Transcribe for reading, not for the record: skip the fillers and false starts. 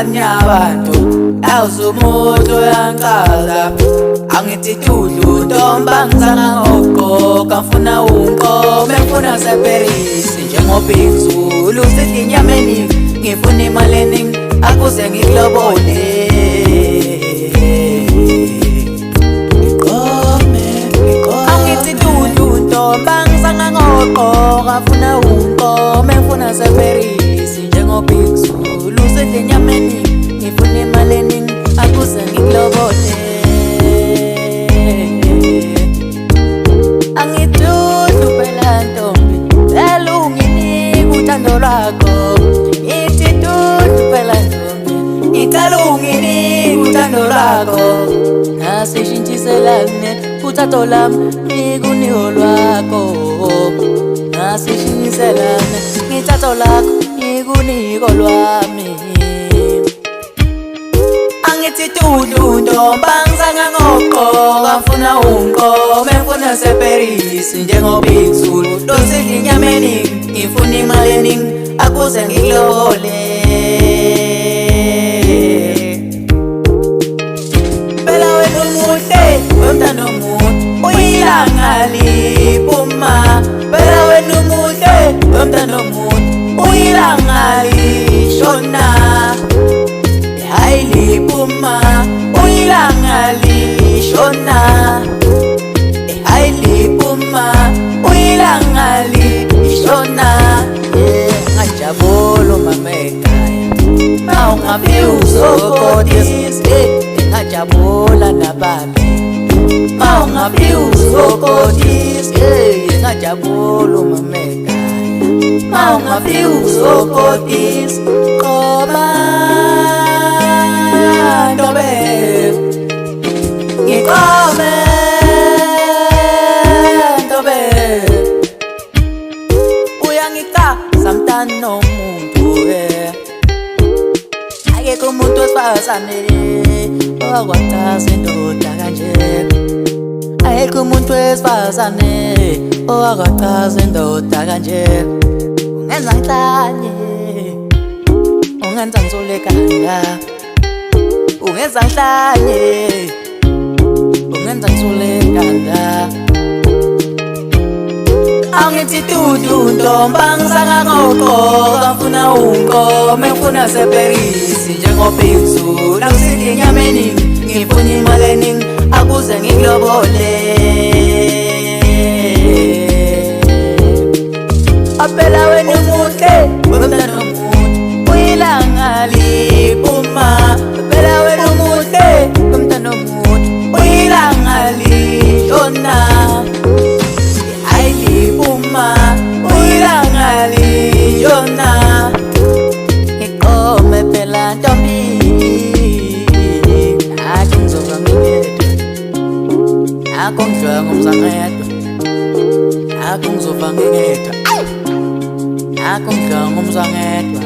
abanye abantu awuzumuntu uyangichaza angithi tudlu ntomba ngizanga ngogqoka ngifuna unkomo ngifuna seperisi njengoBig Zulu sithi inyama eningi ngifuna imali eningi akuze ngikulobole angithi tudlu ntomba ngizanga ngogqoka ngifuna unkomo ngifuna seperisi njengoBig Zulu sithi inyama eningi ngifuna imali eningi akuze ngikulobole angitudlu phela ntombi vele unginike uthando lwakho ngithi tudlu phela ntombi ngicela unginike uthando lwakho nasishintshiselane uthatho lami ngikunike lwakho nasishintshiselane ngithatho lakho ngikunike lwami angithi tudlu ntomba ngizanga ngogqoka ngifuna unkomo ngifuna seperisi njengoBig Zulu losidla inyama eningi ngifuna imali eningi akuze ngikulobole phela wena umuhle wemntana omuhle uyilanga liphuma phela wena umuhle wemntana omuhle uyilanga lishona hayi liphuma uyilanga lishona hayi liphuma uyilanga lishona ngajabula mama ekhaya mawungabe uzokodisa ngajabula nababi mawungabe uzokodisa ngajabula mama ekhaya mawungabe uzokodisa qoba ntobe ngikome ntobe uyangichaza mntana nomuntu akekho umuntu wesifazane owakwachaza indoda kanje akekho umuntu wesifazane owakwachaza indoda kanje ungenza ngihlanye ungenza ngizole ekhaya ungenza ngihlanye ungenza ngizole ekhaya angithi tudlu ntomba ngizanga ngogqoka ngifuna unkomo ngifuna seperisi njengoBig Zulu losidla inyama eningi ngifuna imali eningi akuze ngikulobole phela wena umuhle wemntana omuhle uyilanga liphuma phela wena umuhle wemntana omuhle uyilanga lishona hayi liphuma uyilanga lishona ngikome phela ntombi akho ngizoba ngingedwa akho ngidla ngomzangedwa akho ngizoba ngingedwa akho ngidla ngomzangedwa